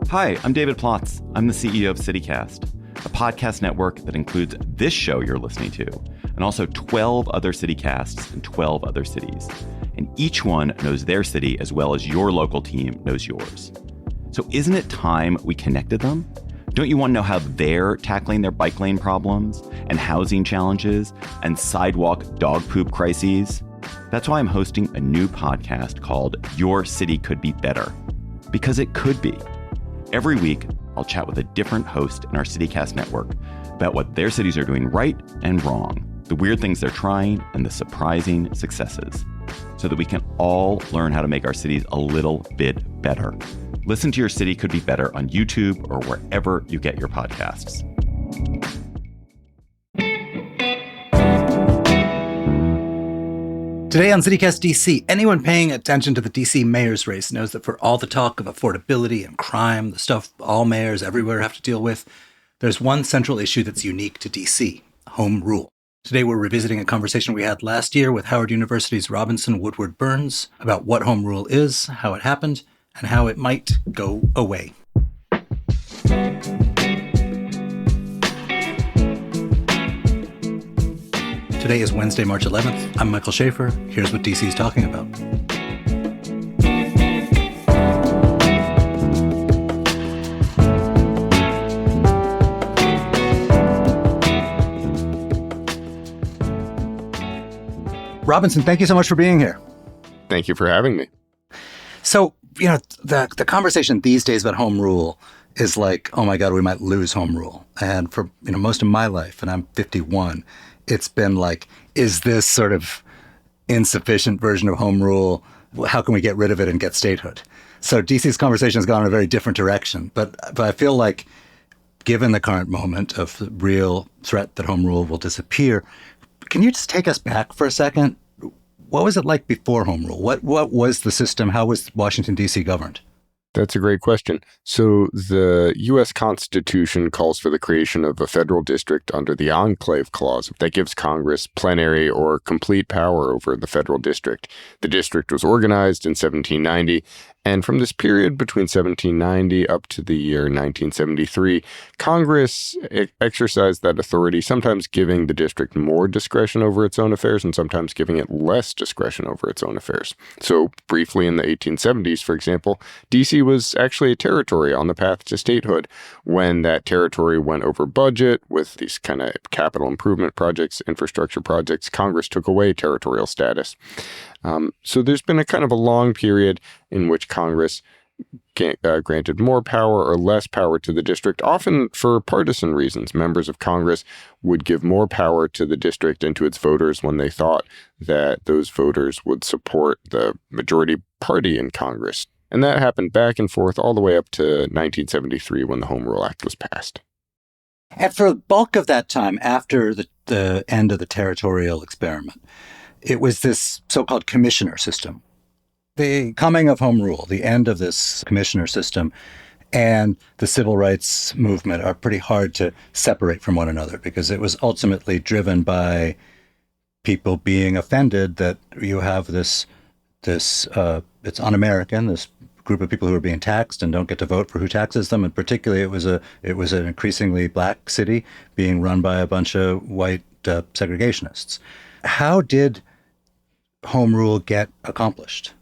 Hi, I'm David Plotz. I'm the CEO of CityCast, a podcast network that includes this show you're listening to, and also 12 other CityCasts in 12 other cities. And each one knows their city as well as your local team knows yours. So isn't it time we connected them? Don't you want to know how they're tackling their bike lane problems and housing challenges and sidewalk dog poop crises? That's why I'm hosting a new podcast called Your City Could Be Better. Because it could be. Every week, I'll chat with a different host in our CityCast network about what their cities are doing right and wrong, the weird things they're trying, and the surprising successes, so that we can all learn how to make our cities a little bit better. Listen to Your City Could Be Better on YouTube or wherever you get your podcasts. Today on CityCast DC, anyone paying attention to the DC mayor's race knows that for all the talk of affordability and crime, the stuff all mayors everywhere have to deal with, there's one central issue that's unique to DC, home rule. Today we're revisiting a conversation we had last year with Howard University's Robinson Woodward-Burns about what home rule is, how it happened, and how it might go away. Today is Wednesday, March 11th. I'm Michael Schaefer. Here's what DC is talking about. Robinson, thank you so much for being here. Thank you for having me. So, the conversation these days about home rule is like, oh my God, we might lose home rule. And for most of my life, and I'm 51, it's been like, is this sort of insufficient version of home rule? How can we get rid of it and get statehood? So DC's conversation has gone in a very different direction. But I feel like, given the current moment of the real threat that home rule will disappear, can you just take us back for a second? What was it like before home rule? What was the system? How was Washington, D.C. governed? That's a great question. So the U.S. Constitution calls for the creation of a federal district under the Enclave Clause that gives Congress plenary or complete power over the federal district. The district was organized in 1790, and from this period between 1790 up to the year 1973, Congress exercised that authority, sometimes giving the district more discretion over its own affairs and sometimes giving it less discretion over its own affairs. So briefly in the 1870s, for example, D.C. was actually a territory on the path to statehood. When that territory went over budget with these kind of capital improvement projects, infrastructure projects, Congress took away territorial status. So there's been a kind of a long period in which Congress granted more power or less power to the district, often for partisan reasons. Members of Congress would give more power to the district and to its voters when they thought that those voters would support the majority party in Congress. And that happened back and forth all the way up to 1973 when the Home Rule Act was passed. And for the bulk of that time, after the end of the territorial experiment, it was this so-called commissioner system. The coming of home rule, the end of this commissioner system, and the civil rights movement are pretty hard to separate from one another because it was ultimately driven by people being offended that you have this it's un-American, this group of people who are being taxed and don't get to vote for who taxes them. And particularly it was an increasingly black city being run by a bunch of white segregationists. How did home rule get accomplished?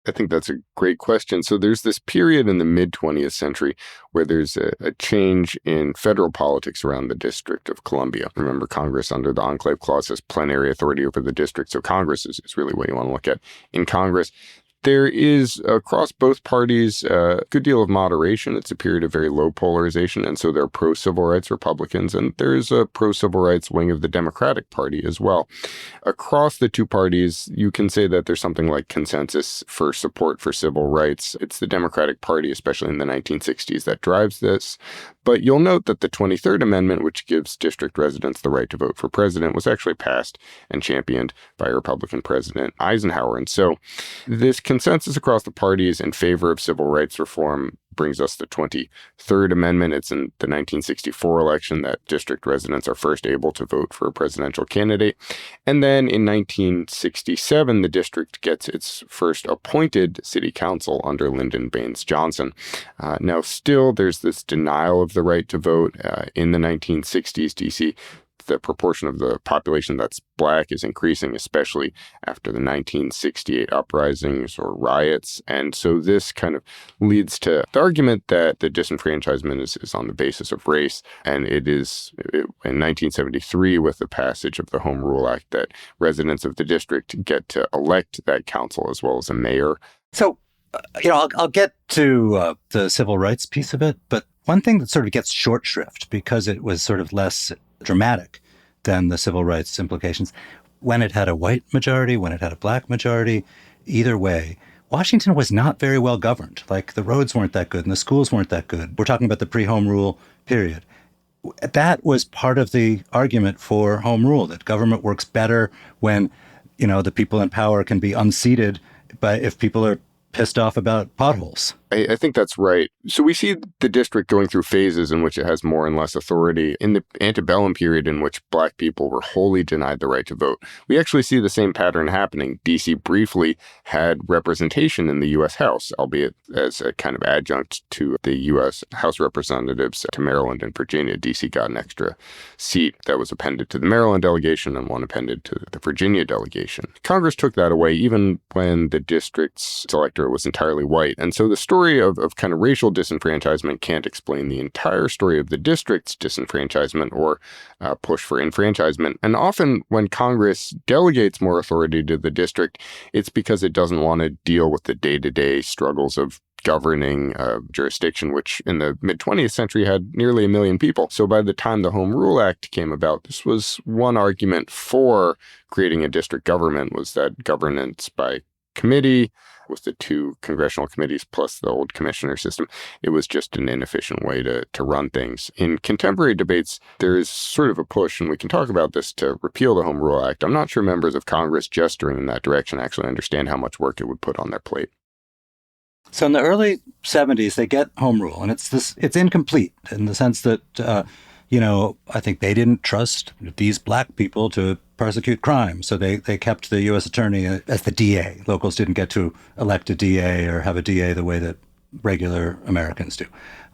I think that's a great question. So there's this period in the mid-20th century where there's a change in federal politics around the District of Columbia. Remember, Congress under the Enclave Clause has plenary authority over the district, so Congress is really what you want to look at. In Congress, there is, across both parties, a good deal of moderation. It's a period of very low polarization, and so there are pro-civil rights Republicans, and there's a pro-civil rights wing of the Democratic Party as well. Across the two parties, you can say that there's something like consensus for support for civil rights. It's the Democratic Party, especially in the 1960s, that drives this. But you'll note that the 23rd Amendment, which gives district residents the right to vote for president, was actually passed and championed by Republican President Eisenhower. And so this consensus across the parties in favor of civil rights reform brings us the 23rd Amendment. It's in the 1964 election that district residents are first able to vote for a presidential candidate. And then in 1967, the district gets its first appointed city council under Lyndon Baines Johnson. Now, still, there's this denial of the right to vote. In the 1960s, D.C., the proportion of the population that's Black is increasing, especially after the 1968 uprisings or riots. And so this kind of leads to the argument that the disenfranchisement is on the basis of race. And it is in 1973, with the passage of the Home Rule Act, that residents of the district get to elect that council as well as a mayor. So, I'll get to the civil rights piece of it, but one thing that sort of gets short shrift because it was sort of less dramatic than the civil rights implications. When it had a white majority, when it had a Black majority, either way, Washington was not very well governed. Like, the roads weren't that good and the schools weren't that good. We're talking about the pre-Home Rule period. That was part of the argument for Home Rule, that government works better when, the people in power can be unseated if people are pissed off about potholes. I think that's right. So we see the district going through phases in which it has more and less authority. In the antebellum period, in which Black people were wholly denied the right to vote, we actually see the same pattern happening. D.C. briefly had representation in the U.S. House, albeit as a kind of adjunct to the U.S. House representatives to Maryland and Virginia. D.C. got an extra seat that was appended to the Maryland delegation and one appended to the Virginia delegation. Congress took that away even when the district's electorate was entirely white. And so the story of kind of racial disenfranchisement can't explain the entire story of the district's disenfranchisement or push for enfranchisement. And often when Congress delegates more authority to the district, it's because it doesn't want to deal with the day-to-day struggles of governing a jurisdiction, which in the mid-20th century had nearly 1 million people. So by the time the Home Rule Act came about, this was one argument for creating a district government, was that governance by committee, with the 2 congressional committees plus the old commissioner system, it was just an inefficient way to run things. In contemporary debates, there is sort of a push, and we can talk about this, to repeal the Home Rule Act. I'm not sure members of Congress gesturing in that direction actually understand how much work it would put on their plate. So in the early 70s, they get Home Rule, and it's incomplete in the sense that, I think they didn't trust these Black people to prosecute crime. So they kept the U.S. attorney as the DA. Locals didn't get to elect a DA or have a DA the way that regular Americans do.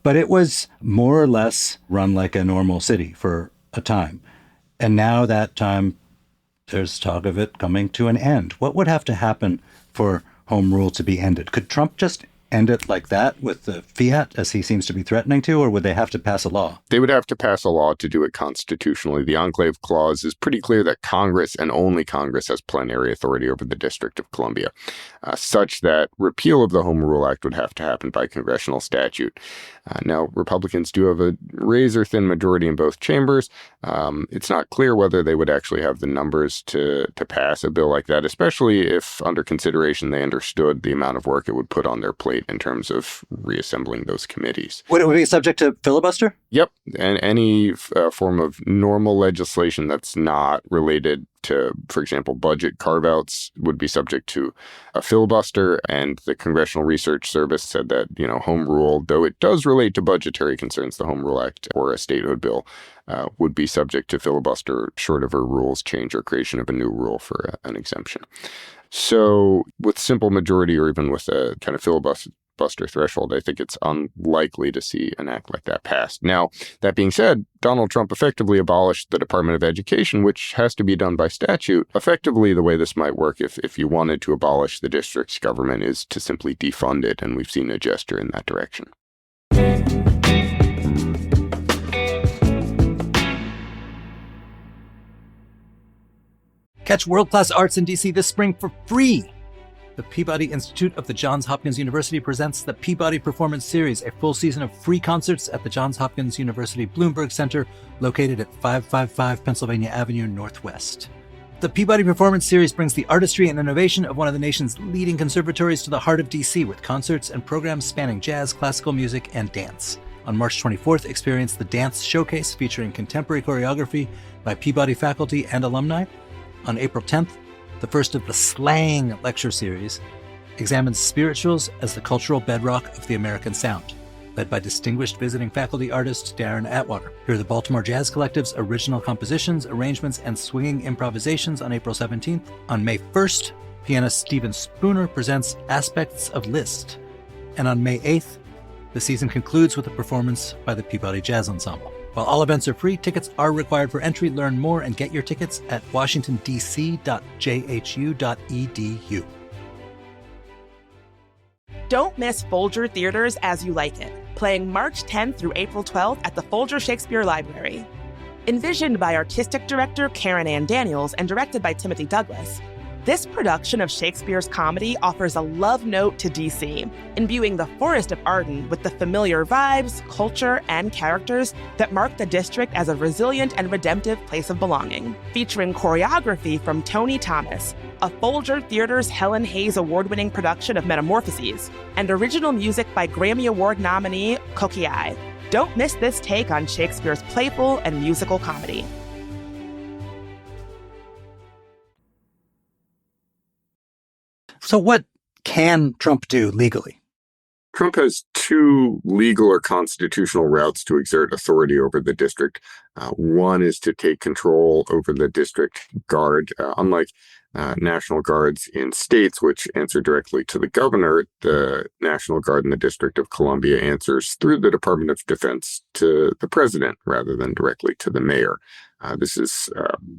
But it was more or less run like a normal city for a time. And now that time, there's talk of it coming to an end. What would have to happen for Home Rule to be ended? Could Trump just end it like that with the fiat, as he seems to be threatening to, or would they have to pass a law? They would have to pass a law to do it constitutionally. The Enclave Clause is pretty clear that Congress, and only Congress, has plenary authority over the District of Columbia, such that repeal of the Home Rule Act would have to happen by congressional statute. Now, Republicans do have a razor-thin majority in both chambers. It's not clear whether they would actually have the numbers to pass a bill like that, especially if, under consideration, they understood the amount of work it would put on their plate in terms of reassembling those committees. Would it be subject to filibuster? Yep. And any form of normal legislation that's not related to, for example, budget carve-outs would be subject to a filibuster. And the Congressional Research Service said that, Home Rule, though it does relate to budgetary concerns, the Home Rule Act or a statehood bill would be subject to filibuster short of a rules change or creation of a new rule for an exemption. So with simple majority or even with a kind of filibuster threshold, I think it's unlikely to see an act like that passed. Now, that being said, Donald Trump effectively abolished the Department of Education, which has to be done by statute. Effectively, the way this might work if you wanted to abolish the district's government is to simply defund it, and we've seen a gesture in that direction. Catch world-class arts in DC this spring for free. The Peabody Institute of the Johns Hopkins University presents the Peabody Performance Series, a full season of free concerts at the Johns Hopkins University Bloomberg Center, located at 555 Pennsylvania Avenue Northwest. The Peabody Performance Series brings the artistry and innovation of one of the nation's leading conservatories to the heart of DC, with concerts and programs spanning jazz, classical music, and dance. On March 24th, experience the Dance Showcase featuring contemporary choreography by Peabody faculty and alumni. On April 10th, the first of the Slang lecture series examines spirituals as the cultural bedrock of the American sound. led by distinguished visiting faculty artist Darren Atwater. Hear the Baltimore Jazz Collective's original compositions, arrangements, and swinging improvisations on April 17th. On May 1st, pianist Stephen Spooner presents Aspects of Liszt. And on May 8th, the season concludes with a performance by the Peabody Jazz Ensemble. While all events are free, tickets are required for entry. Learn more and get your tickets at washingtondc.jhu.edu. Don't miss Folger Theaters As You Like It, playing March 10th through April 12th at the Folger Shakespeare Library. Envisioned by artistic director Karen Ann Daniels and directed by Timothy Douglas, this production of Shakespeare's comedy offers a love note to DC, imbuing the Forest of Arden with the familiar vibes, culture, and characters that mark the district as a resilient and redemptive place of belonging. Featuring choreography from Tony Thomas, a Folger Theaters Helen Hayes award-winning production of Metamorphoses, and original music by Grammy Award nominee Kokiai. Don't miss this take on Shakespeare's playful and musical comedy. So what can Trump do legally? Trump has two legal or constitutional routes to exert authority over the district. One is to take control over the district guard. Unlike National Guards in states, which answer directly to the governor, the National Guard in the District of Columbia answers through the Department of Defense to the president rather than directly to the mayor. This has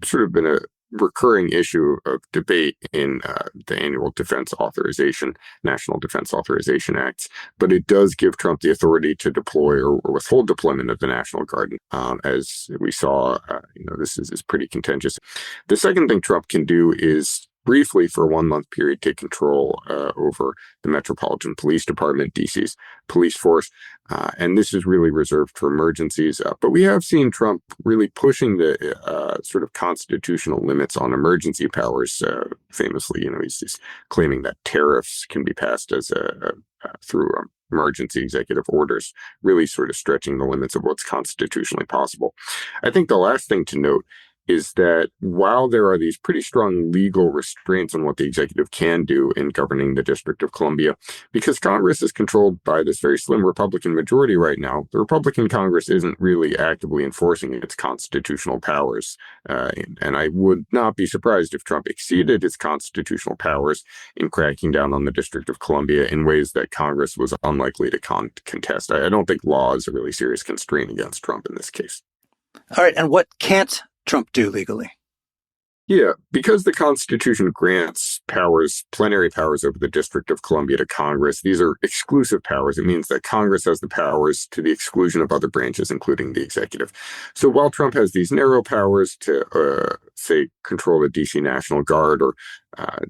sort of been a recurring issue of debate in the annual National Defense Authorization Acts, but it does give Trump the authority to deploy or withhold deployment of the National Guard. As we saw, this is pretty contentious. The second thing Trump can do is briefly, for a 1-month period, take control over the Metropolitan Police Department, DC's police force. And this is really reserved for emergencies. But we have seen Trump really pushing the sort of constitutional limits on emergency powers. Famously, he's claiming that tariffs can be passed as through emergency executive orders, really sort of stretching the limits of what's constitutionally possible. I think the last thing to note is that while there are these pretty strong legal restraints on what the executive can do in governing the District of Columbia, because Congress is controlled by this very slim Republican majority right now, the Republican Congress isn't really actively enforcing its constitutional powers. And I would not be surprised if Trump exceeded its constitutional powers in cracking down on the District of Columbia in ways that Congress was unlikely to contest. I don't think law is a really serious constraint against Trump in this case. All right, and what can't Trump do legally? Yeah, because the Constitution grants plenary powers over the District of Columbia to Congress, these are exclusive powers. It means that Congress has the powers to the exclusion of other branches, including the executive. So while Trump has these narrow powers to, say, control the DC National Guard or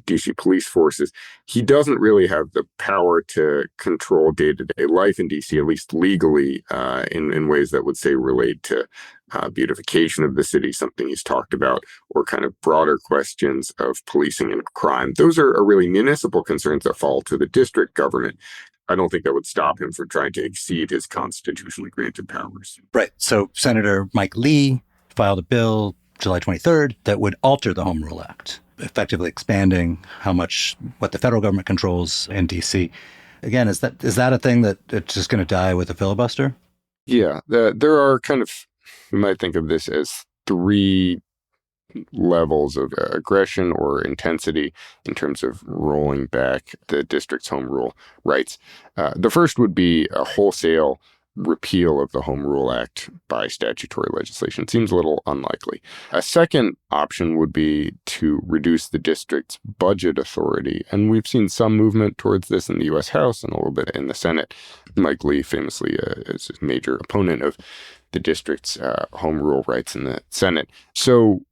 DC police forces, he doesn't really have the power to control day-to-day life in DC, at least legally, in ways that would, say, relate to beautification of the city, something he's talked about, or kind of broader questions of policing and crime. Those are really municipal concerns that fall to the district government. I don't think that would stop him from trying to exceed his constitutionally granted powers. Right. So Senator Mike Lee filed a bill July 23rd that would alter the Home Rule Act, effectively expanding what the federal government controls in D.C. Again, is that a thing that it's just going to die with a filibuster? Yeah, there are we might think of this as 3 levels of aggression or intensity in terms of rolling back the district's home rule rights. The first would be a wholesale repeal of the Home Rule Act by statutory legislation. Seems a little unlikely. A second option would be to reduce the district's budget authority. And we've seen some movement towards this in the U.S. House and a little bit in the Senate. Mike Lee famously is a major opponent of the district's home rule rights in the Senate. So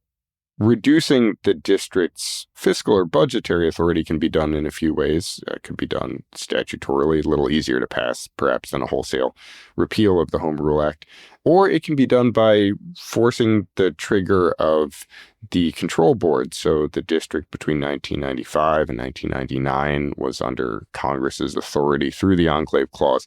reducing the district's fiscal or budgetary authority can be done in a few ways. It could be done statutorily, a little easier to pass, perhaps, than a wholesale repeal of the Home Rule Act. Or it can be done by forcing the trigger of the control board. So the district between 1995 and 1999 was under Congress's authority through the Enclave Clause,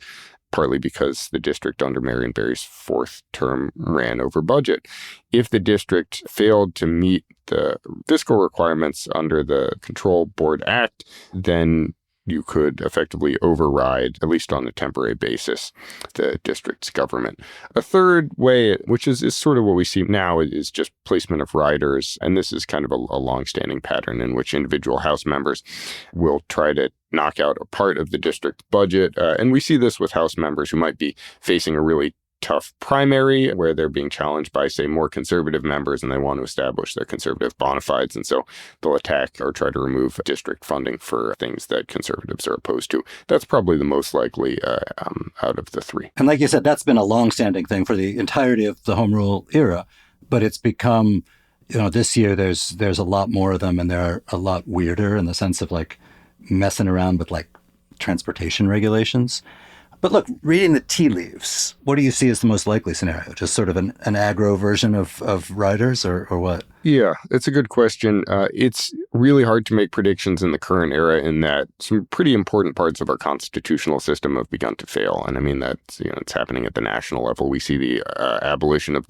partly because the district under Marion Barry's 4th term ran over budget. If the district failed to meet the fiscal requirements under the Control Board Act, then you could effectively override, at least on a temporary basis, the district's government. A third way, which is sort of what we see now, is just placement of riders. And this is kind of a longstanding pattern in which individual House members will try to knock out a part of the district budget. And we see this with House members who might be facing a really tough primary where they're being challenged by, say, more conservative members and they want to establish their conservative bona fides. And so they'll attack or try to remove district funding for things that conservatives are opposed to. That's probably the most likely out of the three. And like you said, that's been a longstanding thing for the entirety of the Home Rule era. But it's become, this year there's a lot more of them, and they're a lot weirder in the sense of like messing around with like transportation regulations. But look, reading the tea leaves, what do you see as the most likely scenario? Just sort of an aggro version of riders or what? Yeah, it's a good question. It's really hard to make predictions in the current era in that some pretty important parts of our constitutional system have begun to fail. And I mean, that's, it's happening at the national level. We see the abolition of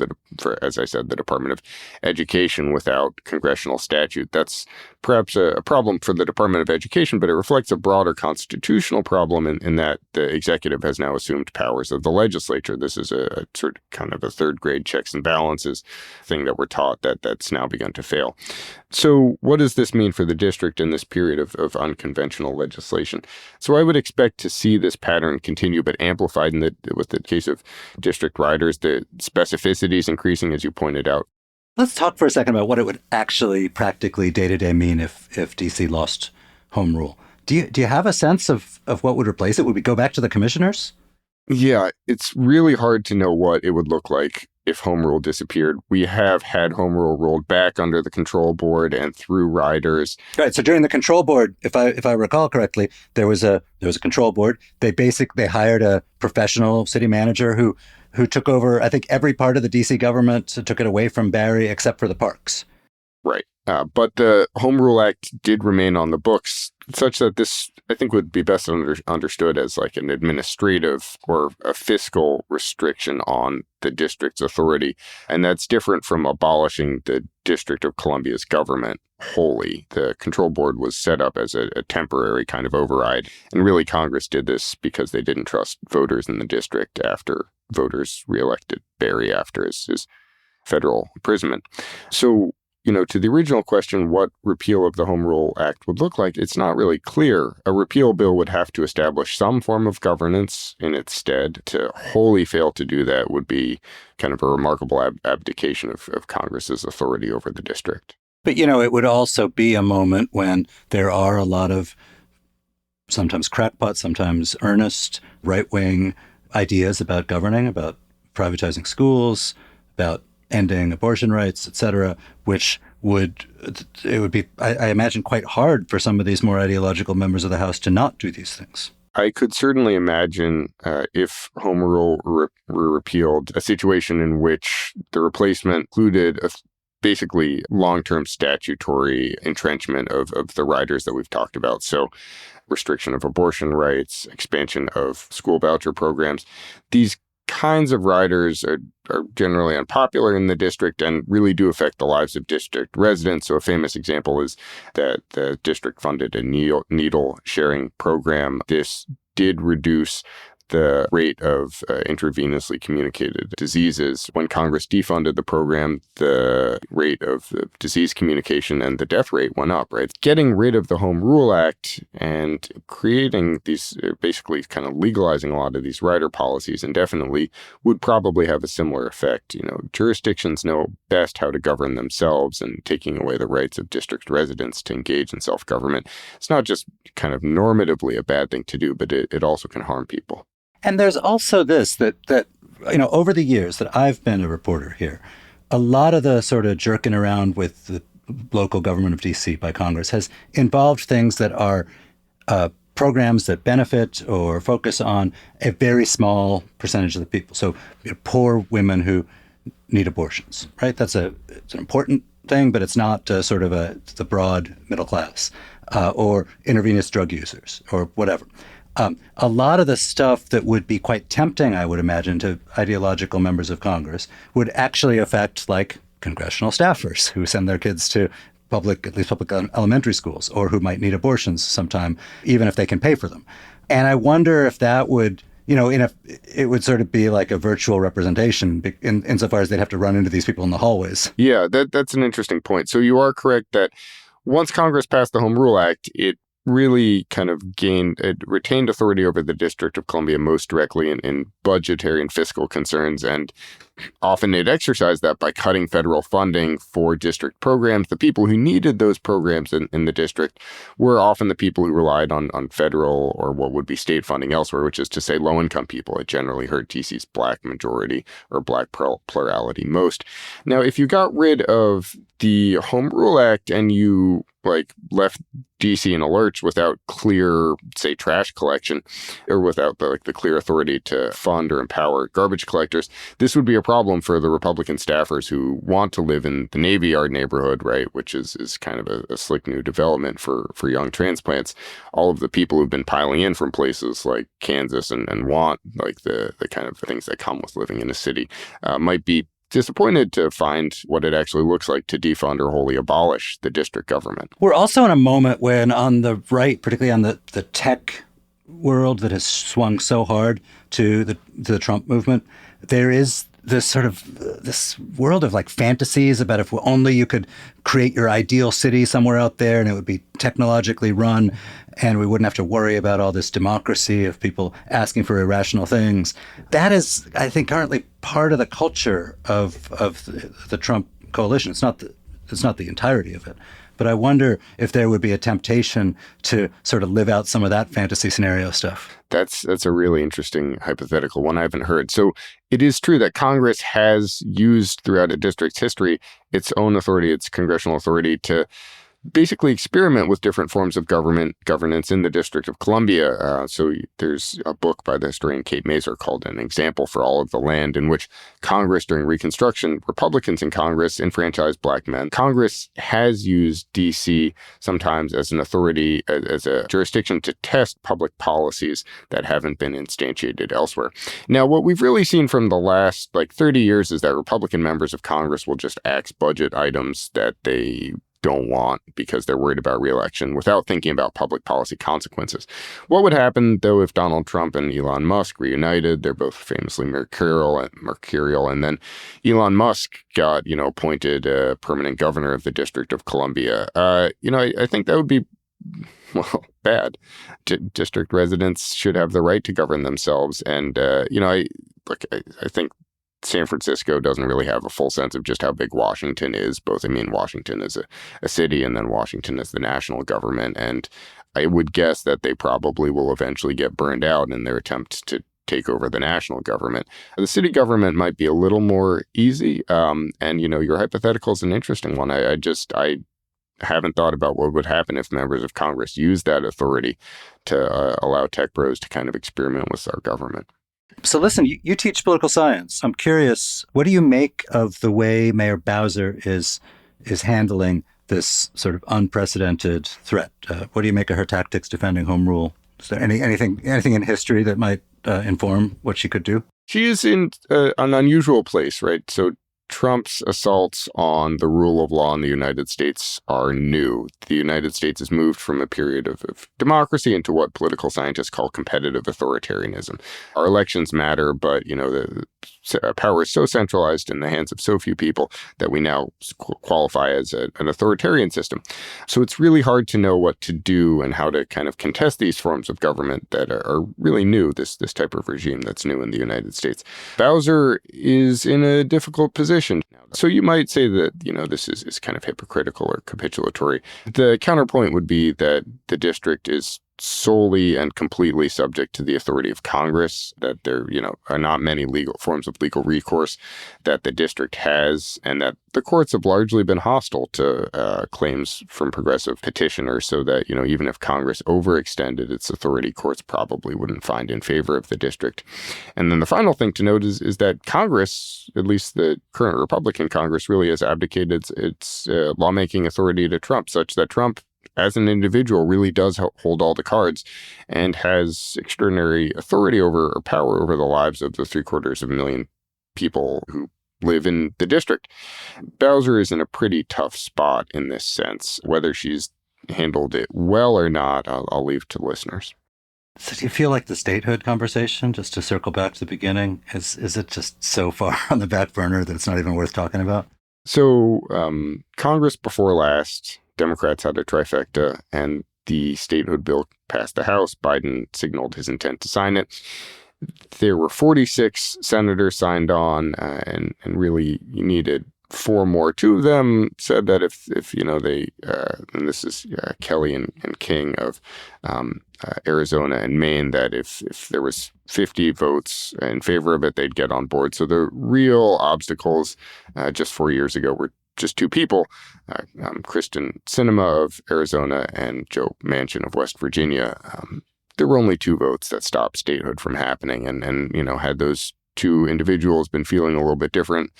as I said, the Department of Education without congressional statute. That's perhaps a problem for the Department of Education, but it reflects a broader constitutional problem in that the executive has now assumed powers of the legislature. This is a sort of kind of a third grade checks and balances thing that we're taught that's now begun to fail. So what does this mean for the district in this period of unconventional legislation? So I would expect to see this pattern continue, but amplified with the case of district riders, the specificity is increasing, as you pointed out. Let's talk for a second about what it would actually practically day-to-day mean if DC lost home rule. Do you have a sense of what would replace it? Would we go back to the commissioners? Yeah, it's really hard to know what it would look like if home rule disappeared. We have had home rule rolled back under the control board and through riders. Right. So during the control board, if I recall correctly, there was a control board. They hired a professional city manager who took over, I think, every part of the DC government, took it away from Barry except for the parks. Right. But the Home Rule Act did remain on the books, such that this, I think, would be best understood as like an administrative or a fiscal restriction on the district's authority. And that's different from abolishing the District of Columbia's government wholly. The control board was set up as a temporary kind of override. And really, Congress did this because they didn't trust voters in the district after voters reelected Barry after his federal imprisonment. So, to the original question, what repeal of the Home Rule Act would look like, it's not really clear. A repeal bill would have to establish some form of governance in its stead. To wholly fail to do that would be kind of a remarkable abdication of Congress's authority over the district. But, it would also be a moment when there are a lot of sometimes crackpot, sometimes earnest right-wing ideas about governing, about privatizing schools, about ending abortion rights, et cetera, which would be, I imagine, quite hard for some of these more ideological members of the House to not do these things. I could certainly imagine if home rule were repealed, a situation in which the replacement included basically long-term statutory entrenchment of the riders that we've talked about. So restriction of abortion rights, expansion of school voucher programs. These kinds of riders are generally unpopular in the district and really do affect the lives of district residents. So a famous example is that the district funded a needle sharing program. This did reduce the rate of intravenously communicated diseases. When Congress defunded the program, the rate of disease communication and the death rate went up, right? Getting rid of the Home Rule Act and creating these, basically kind of legalizing a lot of these rider policies indefinitely would probably have a similar effect. Jurisdictions know best how to govern themselves, and taking away the rights of district residents to engage in self-government, it's not just kind of normatively a bad thing to do, but it also can harm people. And there's also this, that over the years that I've been a reporter here, a lot of the sort of jerking around with the local government of DC by Congress has involved things that are programs that benefit or focus on a very small percentage of the people. So poor women who need abortions, right? It's an important thing, but it's not sort of the broad middle class or intravenous drug users or whatever. A lot of the stuff that would be quite tempting, I would imagine, to ideological members of Congress would actually affect like congressional staffers who send their kids to at least public elementary schools, or who might need abortions sometime, even if they can pay for them. And I wonder if that would, it would sort of be like a virtual representation insofar as they'd have to run into these people in the hallways. Yeah, that's an interesting point. So you are correct that once Congress passed the Home Rule Act, it really kind of retained authority over the District of Columbia most directly in budgetary and fiscal concerns. And often it exercised that by cutting federal funding for district programs. The people who needed those programs in the district were often the people who relied on federal or what would be state funding elsewhere, which is to say low-income people. It generally hurt DC's Black majority or Black plurality most. Now, if you got rid of the Home Rule Act and you left DC in a lurch without clear, say, trash collection, or without the clear authority to fund or empower garbage collectors, this would be a problem for the Republican staffers who want to live in the Navy Yard neighborhood, right, which is kind of a slick new development for young transplants. All of the people who've been piling in from places like Kansas and want the kind of things that come with living in a city might be disappointed to find what it actually looks like to defund or wholly abolish the district government. We're also in a moment when on the right, particularly on the tech world that has swung so hard to the Trump movement, there is this sort of this world of fantasies about if only you could create your ideal city somewhere out there and it would be technologically run and we wouldn't have to worry about all this democracy of people asking for irrational things. That is, I think, currently part of the culture of the Trump coalition. It's not the entirety of it. But I wonder if there would be a temptation to sort of live out some of that fantasy scenario stuff. That's a really interesting hypothetical, one I haven't heard. So it is true that Congress has used throughout a district's history its own authority, its congressional authority, to basically experiment with different forms of governance in the District of Columbia. So there's a book by the historian Kate Mazur called An Example for All of the Land, in which Congress during Reconstruction, Republicans in Congress enfranchised Black men. Congress has used D.C. sometimes as an authority, as a jurisdiction to test public policies that haven't been instantiated elsewhere. Now, what we've really seen from the last 30 years is that Republican members of Congress will just axe budget items that they don't want because they're worried about re-election without thinking about public policy consequences. What would happen, though, if Donald Trump and Elon Musk reunited? They're both famously mercurial, and then Elon Musk got, appointed a permanent governor of the District of Columbia. I think that would be, bad. District residents should have the right to govern themselves. And, I think San Francisco doesn't really have a full sense of just how big Washington is. Washington is a city, and then Washington is the national government. And I would guess that they probably will eventually get burned out in their attempt to take over the national government. The city government might be a little more easy. And your hypothetical is an interesting one. I haven't thought about what would happen if members of Congress used that authority to allow tech bros to kind of experiment with our government. So listen, you teach political science. I'm curious, what do you make of the way Mayor Bowser is handling this sort of unprecedented threat? What do you make of her tactics defending home rule? Is there anything in history that might inform what she could do? She is in an unusual place, right? So Trump's assaults on the rule of law in the United States are new. The United States has moved from a period of democracy into what political scientists call competitive authoritarianism. Our elections matter, but the power is so centralized in the hands of so few people that we now qualify as an authoritarian system. So it's really hard to know what to do and how to kind of contest these forms of government that are really new, this type of regime that's new in the United States. Bowser is in a difficult position. So you might say that, this is kind of hypocritical or capitulatory. The counterpoint would be that the district is solely and completely subject to the authority of Congress, that there, are not many legal forms of legal recourse that the district has, and that the courts have largely been hostile to claims from progressive petitioners, so that, even if Congress overextended its authority, courts probably wouldn't find in favor of the district. And then the final thing to note is that Congress, at least the current Republican Congress, really has abdicated its lawmaking authority to Trump, such that Trump, as an individual, really does hold all the cards and has extraordinary authority over or power over the lives of the 750,000 people who live in the district. Bowser is in a pretty tough spot in this sense. Whether she's handled it well or not, I'll leave to listeners. So do you feel like the statehood conversation, just to circle back to the beginning, is it just so far on the back burner that it's not even worth talking about? So Congress before last, Democrats had a trifecta, and the statehood bill passed the House. Biden signaled his intent to sign it. There were 46 senators signed on, and really you needed 4 more. 2 of them said that if they, and this is Kelly and King of Arizona and Maine, that if there was 50 votes in favor of it, they'd get on board. So the real obstacles just 4 years ago were just 2 people, Kristen Sinema of Arizona and Joe Manchin of West Virginia. There were only 2 votes that stopped statehood from happening. And had those 2 individuals been feeling a little bit different,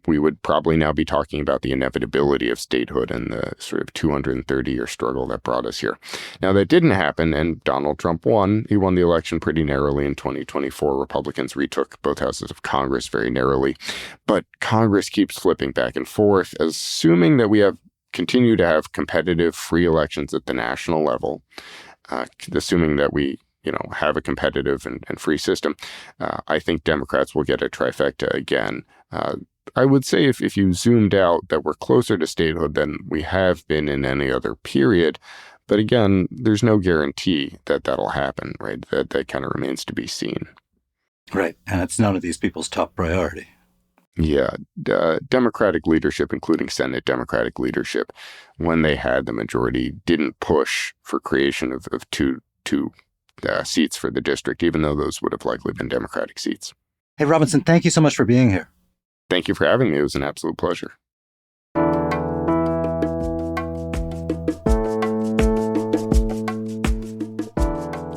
we would probably now be talking about the inevitability of statehood and the sort of 230-year struggle that brought us here. Now, that didn't happen, and Donald Trump won. He won the election pretty narrowly in 2024. Republicans retook both houses of Congress very narrowly. But Congress keeps flipping back and forth, assuming that we continue to have competitive free elections at the national level, assuming that we have a competitive and free system. I think Democrats will get a trifecta again. I would say if you zoomed out, that we're closer to statehood than we have been in any other period. But again, there's no guarantee that that'll happen, right? That kind of remains to be seen. Right. And it's none of these people's top priority. Yeah. Democratic leadership, including Senate Democratic leadership, when they had the majority, didn't push for creation of two seats for the district, even though those would have likely been Democratic seats. Hey, Robinson, thank you so much for being here. Thank you for having me. It was an absolute pleasure.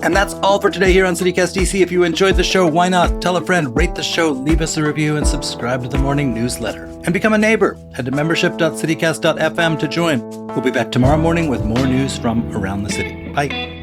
And that's all for today here on CityCast DC. If you enjoyed the show, why not tell a friend, rate the show, leave us a review, and subscribe to the morning newsletter. And become a neighbor. Head to membership.citycast.fm to join. We'll be back tomorrow morning with more news from around the city. Bye.